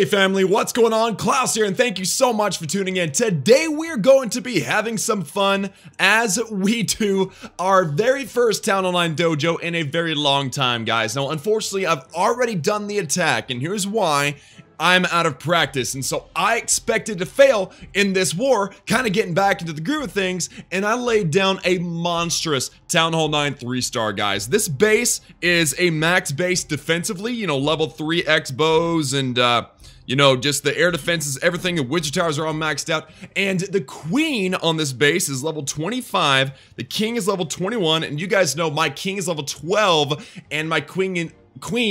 Hey family, what's going on? Klaus here, and thank you so much for tuning in. Today we're going to be having some fun as we do our very first TH9 Dojo in a very long time, guys. Now, unfortunately, I've already done the attack, and here's why. I'm out of practice, and so I expected to fail in this war, kind of getting back into the groove of things, and I laid down a monstrous TH9 3-star, guys. This base is a max base defensively, you know, level 3 X bows and, you know, just the air defenses, everything, the wizard towers are all maxed out, and the queen on this base is level 25, the king is level 21, and you guys know my king is level 12, and my queen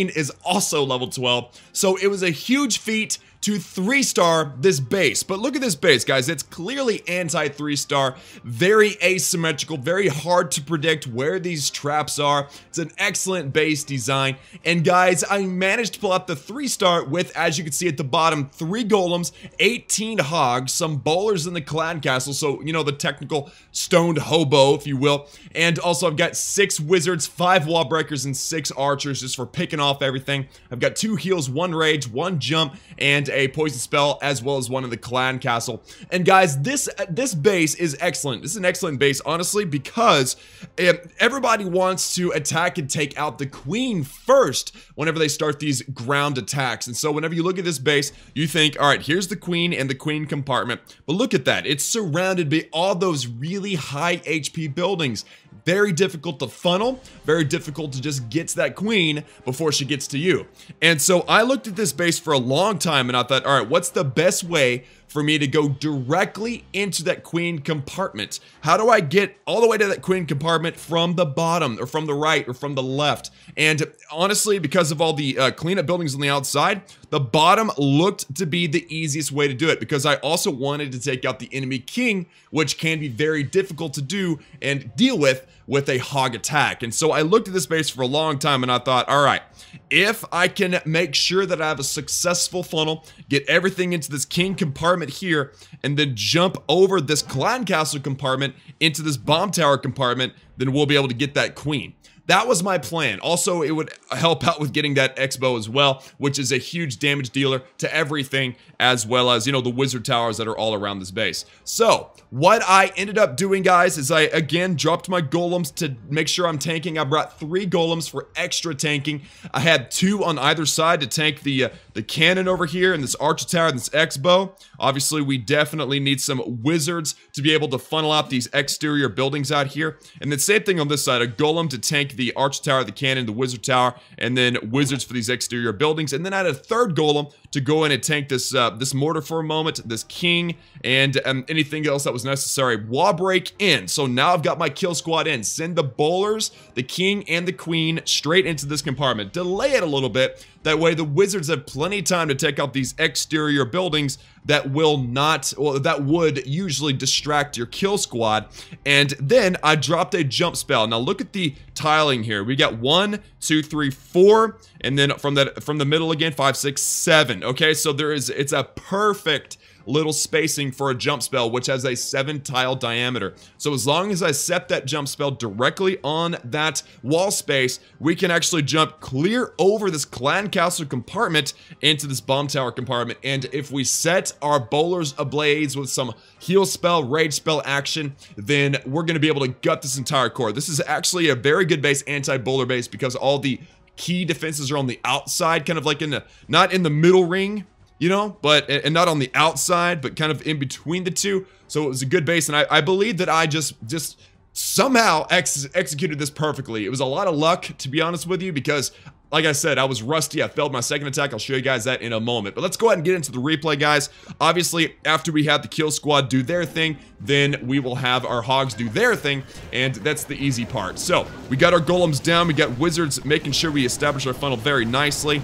is also level 12, so it was a huge feat to 3-star this base. But look at this base, guys. It's clearly anti-3-star, very asymmetrical, very hard to predict where these traps are. It's an excellent base design. And guys, I managed to pull out the 3-star with, as you can see at the bottom, 3 golems, 18 hogs, some bowlers in the clan castle, so you know, the technical stoned hobo, if you will. And also I've got 6 wizards, 5 wall breakers, and 6 archers just for picking off everything. I've got 2 heals, 1 rage, 1 jump, and a poison spell, as well as 1 in the clan castle. And guys, this base is excellent. This is an excellent base, honestly, because everybody wants to attack and take out the queen first whenever they start these ground attacks. And so whenever you look at this base, you think, all right, here's the queen and the queen compartment. But look at that. It's surrounded by all those really high HP buildings. Very difficult to funnel, very difficult to just get to that queen before she gets to you. And so I looked at this base for a long time and I thought, all right, what's the best way for me to go directly into that queen compartment? How do I get all the way to that queen compartment from the bottom or from the right or from the left? And honestly, because of all the cleanup buildings on the outside, the bottom looked to be the easiest way to do it, because I also wanted to take out the enemy king, which can be very difficult to do and deal with a hog attack. And so I looked at this base for a long time and I thought, all right, if I can make sure that I have a successful funnel, get everything into this king compartment here, and then jump over this clan castle compartment into this bomb tower compartment, then we'll be able to get that queen. That was my plan. Also, it would help out with getting that X-bow as well, which is a huge damage dealer to everything, as well as, you know, the wizard towers that are all around this base. So, what I ended up doing, guys, is I, again, dropped my golems to make sure I'm tanking. I brought 3 golems for extra tanking. I had 2 on either side to tank the cannon over here, and this archer tower, and this X-bow. Obviously, we definitely need some wizards to be able to funnel out these exterior buildings out here. And then same thing on this side, a golem to tank the archer tower, the cannon, the wizard tower, and then wizards for these exterior buildings. And then I had a 3rd golem to go in and tank this this mortar for a moment, this king, and anything else that was necessary. Wall break in. So now I've got my kill squad in. Send the bowlers, the king, and the queen straight into this compartment. Delay it a little bit. That way the wizards have plenty of time to take out these exterior buildings that will not, well, that would usually distract your kill squad. And then I dropped a jump spell. Now look at the tiling here. We got 1, 2, 3, 4, and then from the middle again, 5, 6, 7. Okay, so it's a perfect little spacing for a jump spell, which has a 7-tile diameter. So as long as I set that jump spell directly on that wall space, we can actually jump clear over this clan castle compartment into this bomb tower compartment. And if we set our bowlers ablaze with some heal spell, rage spell action, then we're going to be able to gut this entire core. This is actually a very good base, anti-bowler base, because all the key defenses are on the outside, kind of like not in the middle ring, you know, and not on the outside, but kind of in between the two. So it was a good base, and I believe that I just somehow executed this perfectly. It was a lot of luck, to be honest with you, because like I said, I was rusty. I failed my 2nd attack. I'll show you guys that in a moment. But let's go ahead and get into the replay, guys. Obviously, after we have the kill squad do their thing, then we will have our hogs do their thing, and that's the easy part. So, we got our golems down. We got wizards making sure we establish our funnel very nicely.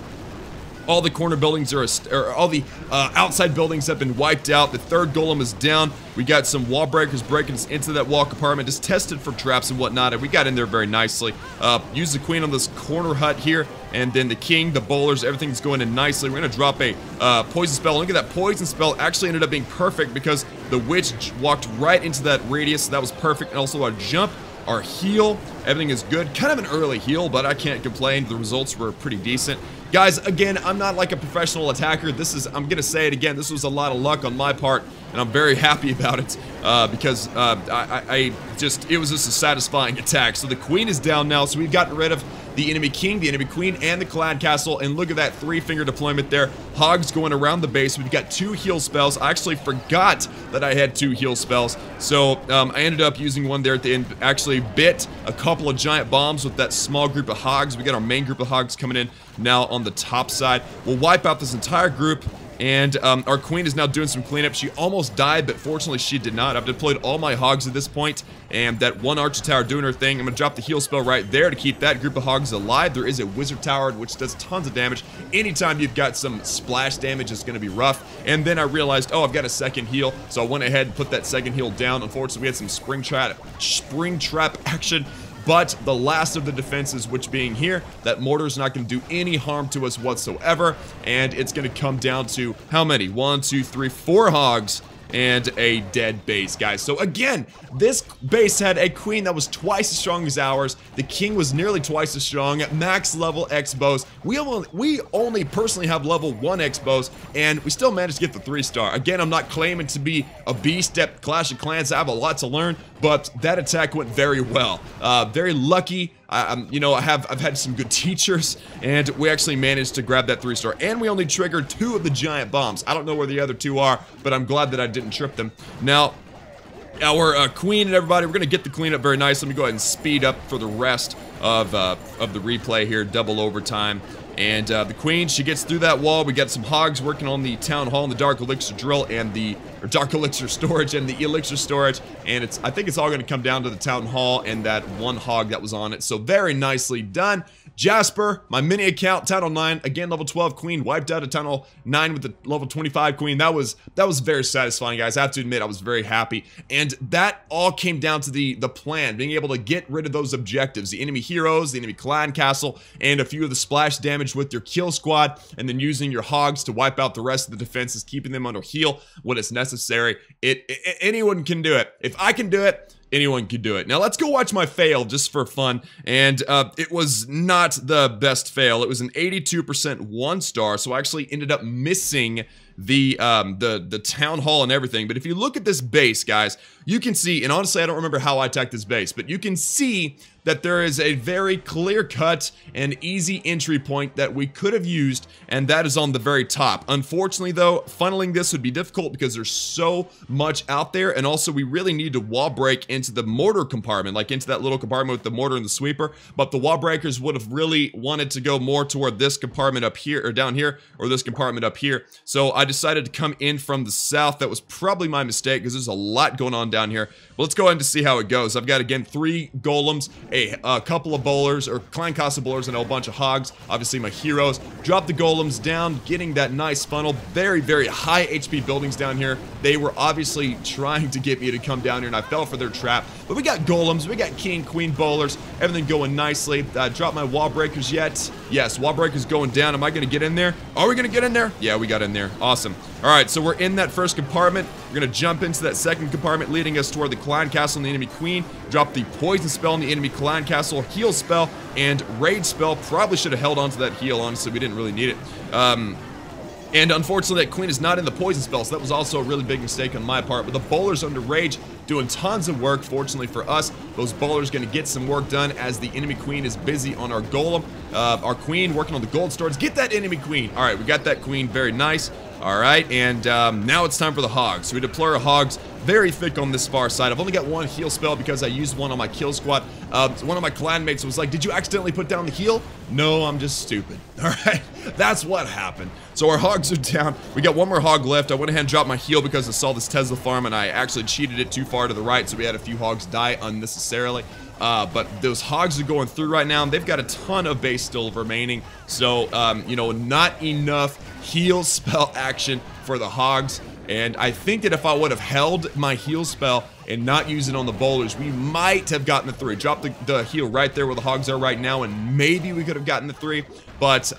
All the corner buildings all the outside buildings have been wiped out. The 3rd golem is down. We got some wall breakers breaking us into that wall compartment, just tested for traps and whatnot, and we got in there very nicely. Use the queen on this corner hut here, and then the king, the bowlers, everything's going in nicely. We're gonna drop a poison spell. Look at that poison spell. Actually ended up being perfect because the witch walked right into that radius, so that was perfect. And also our jump, our heal, Everything is good. Kind of an early heal, but I can't complain. The results were pretty decent. Guys, again, I'm not like a professional attacker. This is, I'm gonna say it again, this was a lot of luck on my part, and I'm very happy about it, because it was just a satisfying attack. So the queen is down now, so we've gotten rid of the enemy king, the enemy queen, and the clan castle, and look at that 3-finger deployment there. Hogs going around the base. We've got 2 heal spells. I actually forgot that I had 2 heal spells, so I ended up using one there at the end. Actually bit a couple of giant bombs with that small group of hogs. We got our main group of hogs coming in now on the top side. We'll wipe out this entire group. And our queen is now doing some cleanup. She almost died, but fortunately she did not. I've deployed all my hogs at this point, and that one archer tower doing her thing. I'm going to drop the heal spell right there to keep that group of hogs alive. There is a wizard tower, which does tons of damage. Anytime you've got some splash damage, it's going to be rough. And then I realized, oh, I've got a second heal, so I went ahead and put that second heal down. Unfortunately, we had some spring trap action. But the last of the defenses, which being here, that mortar is not going to do any harm to us whatsoever. And it's going to come down to how many? 1, 2, 3, 4 hogs and a dead base, guys. So again, this base had a queen that was twice as strong as ours. The king was nearly twice as strong. Max level X-bows. We only personally have level 1 X-bows, and we still managed to get the 3-star. Again, I'm not claiming to be a beast at Clash of Clans. I have a lot to learn, but that attack went very well. Very lucky. You know, I've had some good teachers, and we actually managed to grab that 3-star, and we only triggered 2 of the giant bombs. I don't know where the other 2 are, but I'm glad that I didn't trip them. Now, our queen and everybody, we're gonna get the cleanup very nice. Let me go ahead and speed up for the rest of the replay here, double overtime. And the queen, she gets through that wall. We got some hogs working on the town hall and the dark elixir drill and the dark elixir storage and the elixir storage. And I think it's all going to come down to the town hall and that one hog that was on it. So very nicely done. Jasper, my mini account, Town Hall 9, again, level 12 queen, wiped out a Town Hall 9 with the level 25 queen. That was very satisfying, guys. I have to admit, I was very happy. And that all came down to the plan, being able to get rid of those objectives, the enemy heroes, the enemy clan castle, and a few of the splash damage with your kill squad, and then using your hogs to wipe out the rest of the defenses, keeping them under heal when it's necessary. Anyone can do it. If I can do it, anyone can do it. Now let's go watch my fail just for fun. And it was not the best fail. It was an 82% 1-star, so I actually ended up missing the town hall and everything. But if you look at this base, guys, you can see, and honestly I don't remember how I attacked this base, but you can see that there is a very clear-cut and easy entry point that we could have used, and that is on the very top. Unfortunately, though, funneling this would be difficult because there's so much out there, and also we really need to wall break into the mortar compartment, like into that little compartment with the mortar and the sweeper, but the wall breakers would have really wanted to go more toward this compartment up here, or down here, or this compartment up here. So I decided to come in from the south. That was probably my mistake because there's a lot going on down here. But let's go ahead and see how it goes. I've got, again, 3 golems, a couple of bowlers, or clan castle bowlers, and a bunch of hogs. Obviously, my heroes. Drop the golems down, getting that nice funnel. Very, very high HP buildings down here. They were obviously trying to get me to come down here, and I fell for their trap. But we got golems, we got king, queen bowlers, everything going nicely. Drop my wall breakers yet? Yes, wall breakers going down. Am I going to get in there? Are we going to get in there? Yeah, we got in there. Awesome. All right, so we're in that first compartment. We're going to jump into that second compartment, leading us toward the clan castle and the enemy queen. Drop the poison spell on the enemy clan castle, heal spell, and rage spell. Probably should have held on to that heal, honestly. We didn't really need it. And unfortunately, that queen is not in the poison spell, so that was also a really big mistake on my part. But the bowlers under rage doing tons of work. Fortunately for us, those bowlers going to get some work done as the enemy queen is busy on our golem. Our queen working on the gold storage. Get that enemy queen. All right, we got that queen. Very nice. All right, and now it's time for the hogs. So we deploy our hogs very thick on this far side. I've only got 1 heal spell because I used one on my kill squad. One of my clanmates was like, did you accidentally put down the heal? No, I'm just stupid. All right, that's what happened. So our hogs are down. We got 1 more hog left. I went ahead and dropped my heal because I saw this Tesla farm and I actually cheated it too far to the right, so we had a few hogs die unnecessarily. But those hogs are going through right now, and they've got a ton of base still remaining. So, you know, not enough heal spell action for the hogs. And I think that if I would have held my heal spell and not use it on the bowlers, we might have gotten the 3. Drop the heal right there where the hogs are right now, and maybe we could have gotten the 3. But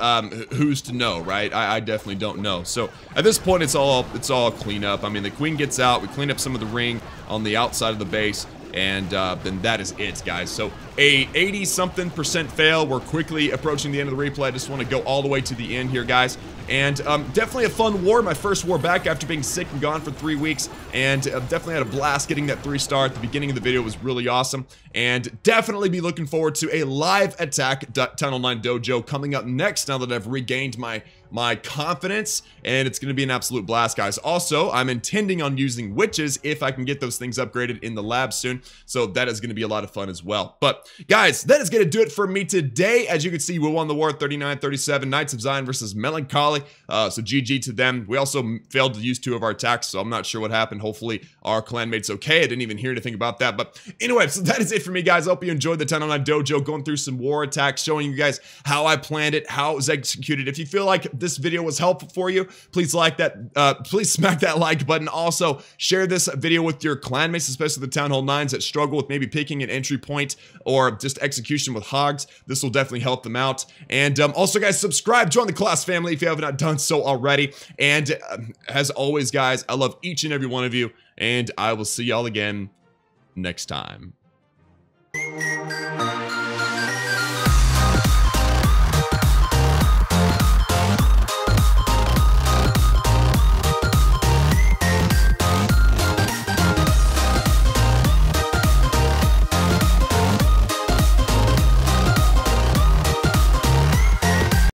who's to know, right? I definitely don't know. So at this point, it's all cleanup. I mean, the queen gets out. We clean up some of the ring on the outside of the base. and then that is it, guys. So a 80-something% fail. We're quickly approaching the end of the replay. I just want to go all the way to the end here, guys. And definitely a fun war, my first war back after being sick and gone for 3 weeks, and definitely had a blast getting that 3-star at the beginning of the video. It was really awesome, and definitely be looking forward to a live attack Tunnel 9 Dojo coming up next now that I've regained my confidence, and it's going to be an absolute blast, guys. Also, I'm intending on using witches if I can get those things upgraded in the lab soon, so that is going to be a lot of fun as well. But guys, that is going to do it for me today. As you can see, we won the war 39-37, Knights of Zion versus Melancholy, so GG to them. We also failed to use 2 of our attacks, so I'm not sure what happened. Hopefully our clanmate's okay. I didn't even hear anything about that. But anyway, so that is it for me, guys. I hope you enjoyed the Tunnel 9 Dojo, going through some war attacks, showing you guys how I planned it, how it was executed. If you feel like this video was helpful for you, please like that, please smack that like button. Also, share this video with your clanmates, especially the Town Hall 9s that struggle with maybe picking an entry point or just execution with HOGs. This will definitely help them out. And also, guys, subscribe, join the Klaus family if you have not done so already. And as always, guys, I love each and every one of you, and I will see y'all again next time.